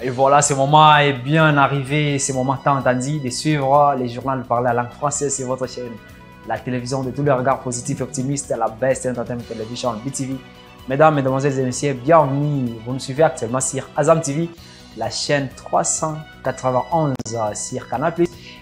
Et voilà, ce moment est bien arrivé, ce moment tant attendu de suivre les journaux parler à langue française sur votre chaîne. La télévision de tous les regards positifs et optimistes, la Best Entertainment Television, BTV. Mesdames, Mesdemoiselles et Messieurs, bienvenue. Vous nous suivez actuellement sur Azam TV, la chaîne 391 sur Canal+.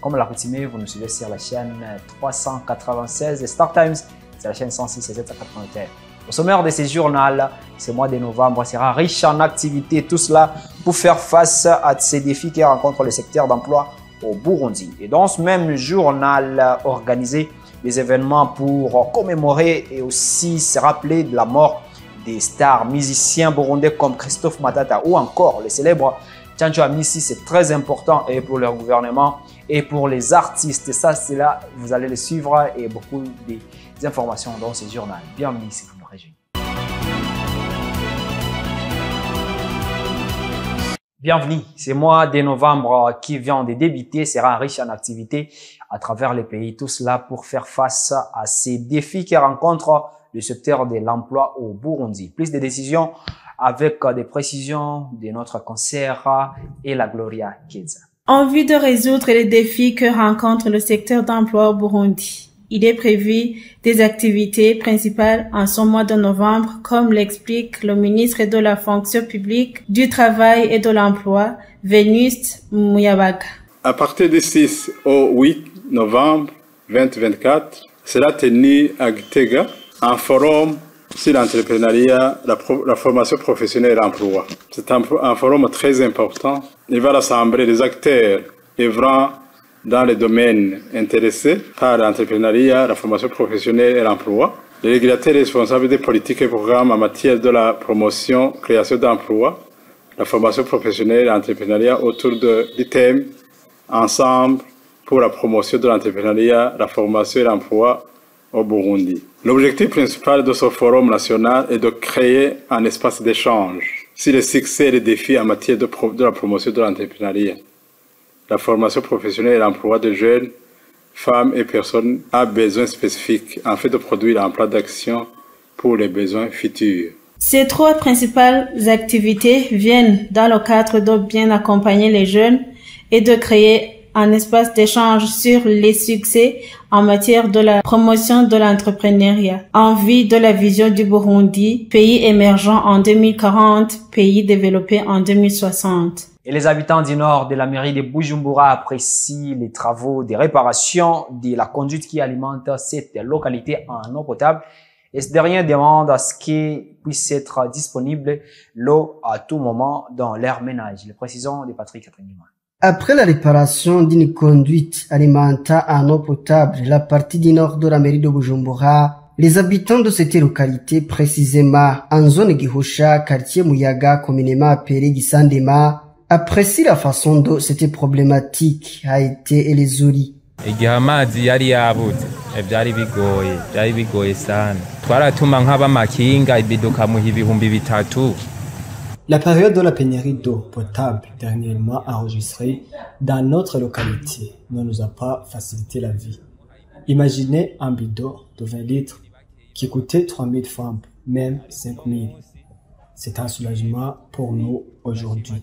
Comme l'accoutumée, vous nous suivez sur la chaîne 396 et Star Times, c'est la chaîne 106 et 781. Au sommaire de ce journal, ce mois de novembre sera riche en activités, tout cela pour faire face à ces défis qui rencontrent le secteur d'emploi au Burundi. Et dans ce même journal, organiser des événements pour commémorer et aussi se rappeler de la mort des stars musiciens burundais comme Christophe Matata ou encore le célèbre Tchancho Amisi. C'est très important et pour le gouvernement et pour les artistes. Et ça, c'est là, vous allez le suivre et beaucoup d'informations dans ce journal. Bienvenue si vous nous rejoignez. Bienvenue, ce mois de novembre qui vient de débuter sera riche en activités à travers les pays. Tout cela pour faire face à ces défis qui rencontrent le secteur de l'emploi au Burundi. Plus de décisions avec des précisions de notre concert et la Gloria Kids. En vue de résoudre les défis que rencontre le secteur d'emploi au Burundi, il est prévu des activités principales en ce mois de novembre, comme l'explique le ministre de la fonction publique, du travail et de l'emploi, Vénuste Muyabaga. À partir du 6 au 8 novembre 2024, sera tenu à Gitega un forum sur l'entrepreneuriat, la formation professionnelle et l'emploi. C'est un forum très important. Il va rassembler les acteurs œuvrant dans les domaines intéressés par l'entrepreneuriat, la formation professionnelle et l'emploi. Les régulateurs responsables des politiques et programmes en matière de la promotion, création d'emplois, la formation professionnelle et l'entrepreneuriat autour du thème Ensemble pour la promotion de l'entrepreneuriat, la formation et l'emploi au Burundi. L'objectif principal de ce forum national est de créer un espace d'échange sur les succès et les défis en matière de la promotion de l'entrepreneuriat, la formation professionnelle et l'emploi de jeunes, femmes et personnes à besoins spécifiques afin de produire un plan d'action pour les besoins futurs. Ces trois principales activités viennent dans le cadre de bien accompagner les jeunes et de créer un espace d'échange sur les succès en matière de la promotion de l'entrepreneuriat, en vue de la vision du Burundi, pays émergent en 2040, pays développé en 2060. Et les habitants du nord de la mairie de Bujumbura apprécient les travaux de réparation de la conduite qui alimente cette localité en eau potable. Et ce dernier demande à ce qu'il puisse être disponible l'eau à tout moment dans leur ménage. Les précisions de Patrick Atrenima. Après la réparation d'une conduite alimentant en eau potable la partie du nord de la mairie de Bujumbura, les habitants de cette localité, précisément en zone Gihosha, quartier Muyaga, communément appelé Gisandema, apprécient la façon dont cette problématique a été résolue. Igihe amazi yari yabuze byari bigoye sana twaratuma nk'abamakinga ibido kamuha ibihumbi bitatu. La période de la pénurie d'eau potable dernièrement enregistrée dans notre localité ne nous a pas facilité la vie. Imaginez un bidon de 20 litres qui coûtait 3000 francs, même 5000. C'est un soulagement pour nous aujourd'hui.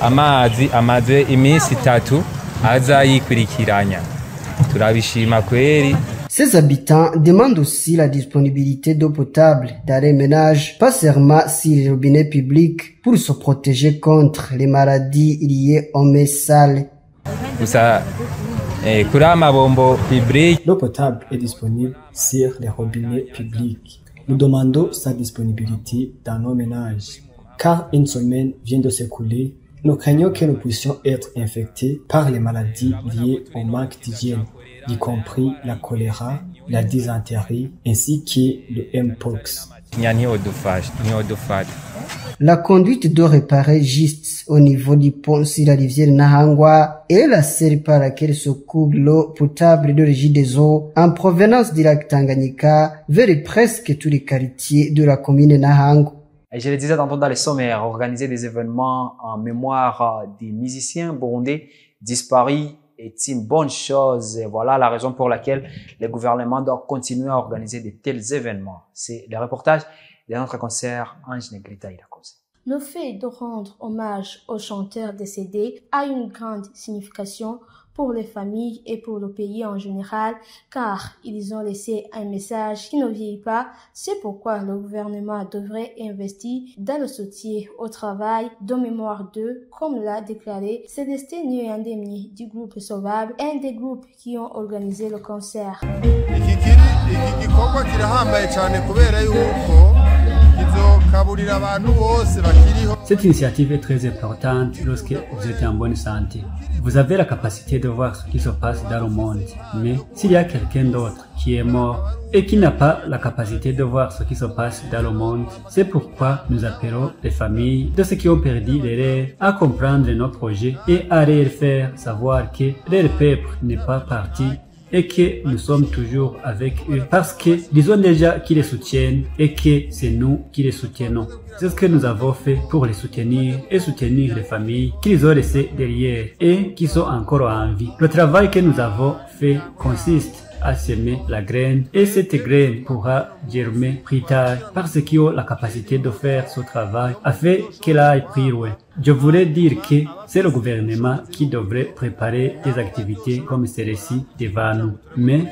Amazi amaze iminsi itatu aza yikurikiranya turabishima kweri. Ces habitants demandent aussi la disponibilité d'eau potable dans les ménages, pas seulement sur les robinets publics, pour se protéger contre les maladies liées aux mains sales. L'eau potable est disponible sur les robinets publics. Nous demandons sa disponibilité dans nos ménages, car une semaine vient de s'écouler. Nous craignons que nous puissions être infectés par les maladies liées au manque d'hygiène, y compris la choléra, la dysenterie, ainsi que le Mpox. La conduite doit réparer juste au niveau du pont sur la rivière Nahangwa et la seule par laquelle se coule l'eau potable de régie des eaux en provenance du lac Tanganyika vers presque tous les quartiers de la commune Nahangwa. Et je le disais tantôt dans les sommaires, organiser des événements en mémoire des musiciens burundais disparus est une bonne chose. Et voilà la raison pour laquelle le gouvernement doit continuer à organiser de tels événements. C'est le reportage de notre concert Ange Negrita Irakoze. Le fait de rendre hommage aux chanteurs décédés a une grande signification pour les familles et pour le pays en général, car ils ont laissé un message qui ne vieillit pas. C'est pourquoi le gouvernement devrait investir dans le soutien au travail de mémoire d'eux, comme l'a déclaré Célestin Nyandemye du groupe Sauvable, un des groupes qui ont organisé le concert. Cette initiative est très importante lorsque vous êtes en bonne santé. Vous avez la capacité de voir ce qui se passe dans le monde, mais s'il y a quelqu'un d'autre qui est mort et qui n'a pas la capacité de voir ce qui se passe dans le monde, c'est pourquoi nous appelons les familles de ceux qui ont perdu les rêves à comprendre nos projets et à leur faire savoir que leur peuple n'est pas parti et que nous sommes toujours avec eux parce que disons déjà qu'ils les soutiennent et que c'est nous qui les soutenons. C'est ce que nous avons fait pour les soutenir et soutenir les familles qu'ils ont laissées derrière et qui sont encore en vie. Le travail que nous avons fait consiste à semer la graine et cette graine pourra germer plus tard parce qu'ils ont la capacité de faire ce travail afin qu'elle aille plus loin. Je voulais dire que c'est le gouvernement qui devrait préparer des activités comme celle-ci devant nous. Mais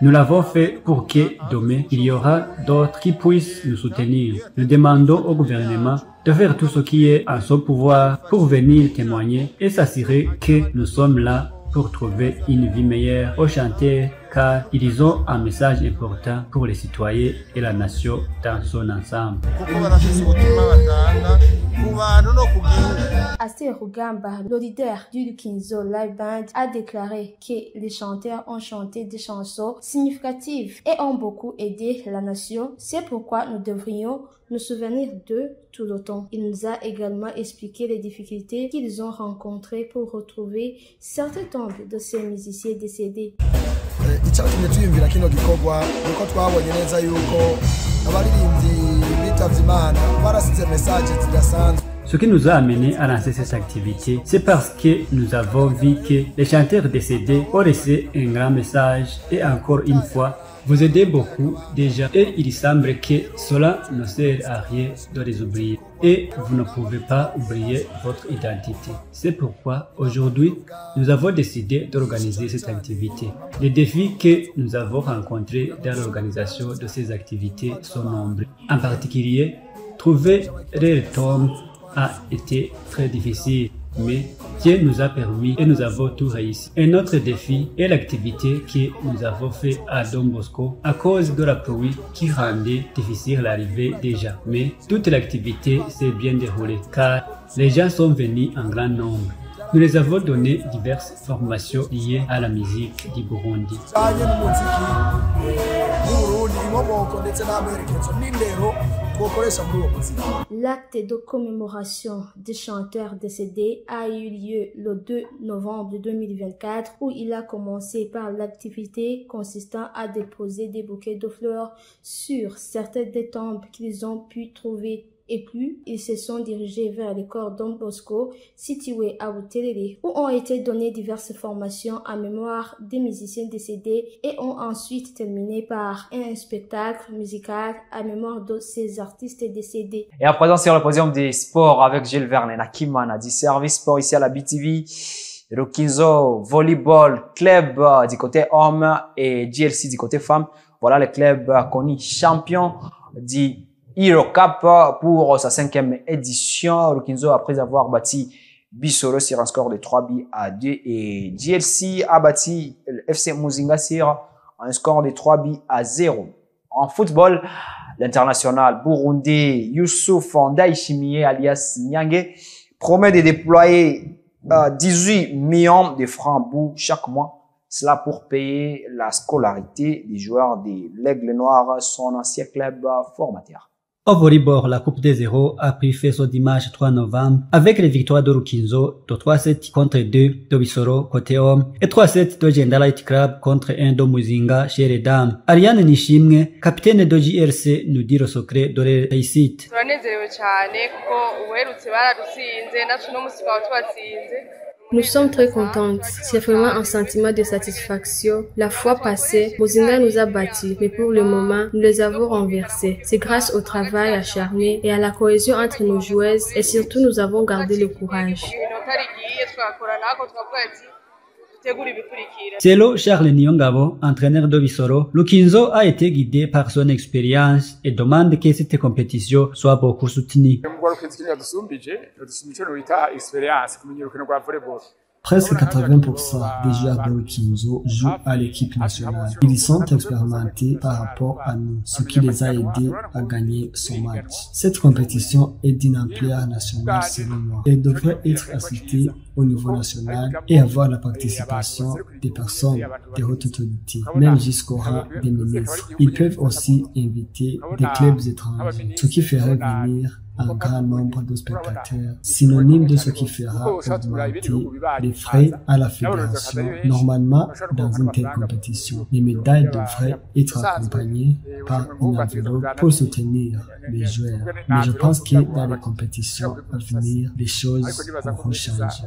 nous l'avons fait pour que demain, il y aura d'autres qui puissent nous soutenir. Nous demandons au gouvernement de faire tout ce qui est en son pouvoir pour venir témoigner et s'assurer que nous sommes là pour trouver une vie meilleure aux chanteurs car ils ont un message important pour les citoyens et la nation dans son ensemble. Aster Rugamba, le leader du Lukinzo Live Band, a déclaré que les chanteurs ont chanté des chansons significatives et ont beaucoup aidé la nation. C'est pourquoi nous devrions nous souvenir d'eux tout le temps. Il nous a également expliqué les difficultés qu'ils ont rencontrées pour retrouver certaines tombes de ces musiciens décédés. Icyatumye tuyumvira kino gikorwa nuko twabonye neza yuko abaririmbyi bitavye Imana barasize message zidasanzwe. Ce qui nous a amené à lancer cette activité, c'est parce que nous avons vu que les chanteurs décédés ont laissé un grand message et encore une fois, vous aidez beaucoup déjà et il semble que cela ne sert à rien de les oublier et vous ne pouvez pas oublier votre identité. C'est pourquoi aujourd'hui, nous avons décidé d'organiser cette activité. Les défis que nous avons rencontrés dans l'organisation de ces activités sont nombreux. En particulier, trouver les tombes a été très difficile, mais Dieu nous a permis et nous avons tout réussi. Un autre défi est l'activité que nous avons fait à Don Bosco à cause de la pluie qui rendait difficile l'arrivée déjà. Mais toute l'activité s'est bien déroulée car les gens sont venus en grand nombre. Nous les avons donné diverses formations liées à la musique du Burundi. L'acte de commémoration des chanteurs décédés a eu lieu le 2 novembre 2024 où il a commencé par l'activité consistant à déposer des bouquets de fleurs sur certaines des tombes qu'ils ont pu trouver. Et puis, ils se sont dirigés vers le corps Don Bosco, situé à Buterere, où ont été données diverses formations en mémoire des musiciens décédés et ont ensuite terminé par un spectacle musical en mémoire de ces artistes décédés. Et à présent, sur le podium des sports avec Gilles Verne et Nakimana du service sport ici à la BTV, Lukinzo Volleyball Club du côté homme et GLC du côté femme. Voilà les clubs connus champions du Hero Cup pour sa 5e édition. Lukinzo, après avoir bâti Bissoro sur un score de 3-2 et GLC a bâti le FC Muzinga sur un score de 3-0. En football, l'international burundais Youssouf Ndaïchimie alias Nyange promet de déployer 18 millions de francs chaque mois. Cela pour payer la scolarité des joueurs de l'Aigle Noir, son ancien club formateur. Au volleyball, la Coupe des Zéros a pris fin ce dimanche 3 novembre avec les victoires de Lukinzo de 3-7 contre 2 de Bissoro côté homme et 3-7 de Genda Light Club contre 1 de Muzinga chez les dames. Ariane Nishimwe, capitaine de JRC, nous dit le secret de la réussite. Turanezerewe cyane kuko uherutse baradutsinze natwe no musi twaba twatsinze Nous sommes très contentes. C'est vraiment un sentiment de satisfaction. La fois passée, Mozinga nous a battus, mais pour le moment, nous les avons renversés. C'est grâce au travail acharné et à la cohésion entre nos joueuses et surtout nous avons gardé le courage. Selon Charles Niongabo, entraîneur de Bissoro, Lukinzo a été guidé par son expérience et demande que cette compétition soit beaucoup soutenue. Presque 80% des joueurs de Lukinzo jouent à l'équipe nationale. Ils sont expérimentés par rapport à nous, ce qui les a aidés à gagner son match. Cette compétition est d'une ampleur nationale selon moi. Elle devrait être assistée au niveau national et avoir la participation des personnes de haute autorité, même jusqu'au rang des ministres. Ils peuvent aussi inviter des clubs étrangers, ce qui ferait venir un grand nombre de spectateurs, synonyme de ce qui fera augmenter les frais à la fédération. Normalement, dans une telle compétition, les médailles devraient être accompagnées par une enveloppe pour soutenir les joueurs. Mais je pense que dans les compétitions à venir, les choses auront changé.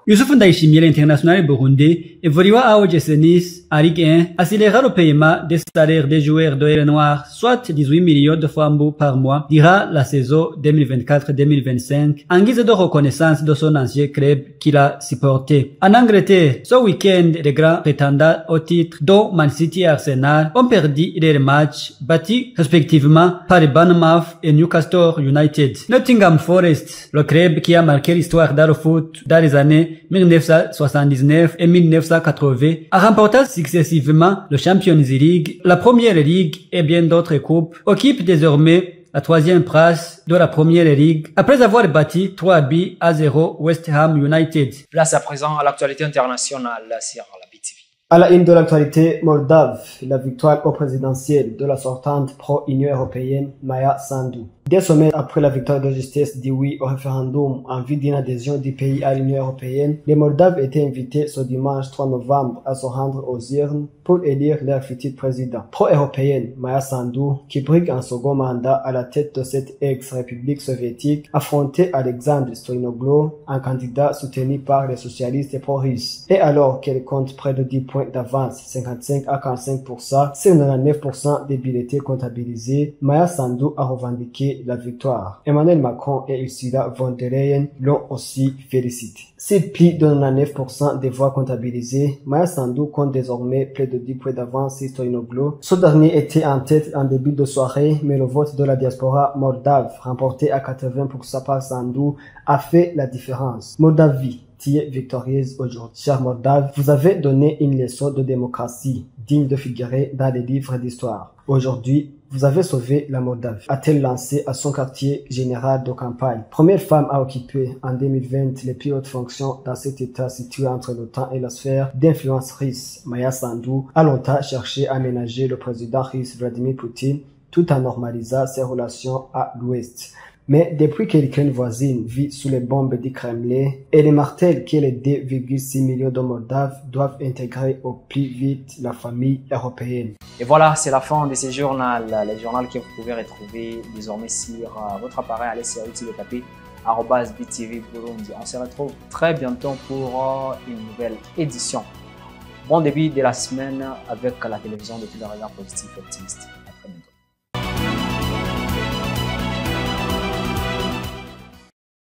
Youssouf Ndayishimiye, l'international burundais, évoluera à OGC Nice, en Ligue 1, accélérera le paiement des salaires des joueurs de Air Noir, soit 18 millions de francs par mois, durant la saison 2024-2025, en guise de reconnaissance de son ancien club qu'il a supporté. En Angleterre, ce week-end, les grands prétendants au titre, dont Man City et Arsenal, ont perdu leurs matchs, battus respectivement par les Bournemouth et Newcastle United. Nottingham Forest, le club qui a marqué l'histoire dans le foot dans les années 1979 et 1980, a remporté successivement le Champions League, la Première Ligue et bien d'autres coupes, occupe désormais la 3e place de la Première Ligue après avoir battu 3-0 West Ham United. Place à présent à l'actualité internationale sur la BTV. À la une de l'actualité moldave, la victoire au présidentiel de la sortante pro-Union européenne Maia Sandu. 2 semaines après la victoire de justice dit oui au référendum en vue d'une adhésion du pays à l'Union européenne, les Moldaves étaient invités ce dimanche 3 novembre à se rendre aux urnes pour élire leur futur président. Pro-européenne Maia Sandu, qui brigue un second mandat à la tête de cette ex-république soviétique, affrontait Alexandre Stoyanoglu, un candidat soutenu par les socialistes pro-russes. Et alors qu'elle compte près de 10 points d'avance, 55 à 45%, sur 99% des bulletins comptabilisés, Maia Sandu a revendiqué la victoire. Emmanuel Macron et Ursula von der Leyen l'ont aussi félicité. C'est plus de 99% des voix comptabilisées. Maia Sandu compte désormais près de 10 points d'avance sur Stoyanoglu. Ce dernier était en tête en début de soirée, mais le vote de la diaspora moldave, remporté à 80% par Sandu, a fait la différence. Moldavie, qui est victorieuse aujourd'hui. Chers Moldaves, vous avez donné une leçon de démocratie digne de figurer dans les livres d'histoire. Aujourd'hui, vous avez sauvé la Moldavie, a-t-elle lancé à son quartier général de campagne. Première femme à occuper en 2020 les plus hautes fonctions dans cet état situé entre l'OTAN et la sphère d'influence russe. Maia Sandu a longtemps cherché à ménager le président russe Vladimir Poutine tout en normalisant ses relations à l'Ouest. Mais depuis que l'Ukraine voisine vit sous les bombes du Kremlin, elle martèle que les 2,6 millions de Moldaves doivent intégrer au plus vite la famille européenne. Et voilà, c'est la fin de ce journal. Le journal que vous pouvez retrouver désormais sur votre appareil. Allez sur YouTube et tapez @BTV Burundi. On se retrouve très bientôt pour une nouvelle édition. Bon début de la semaine avec la télévision de tous les regards positifs et optimistes.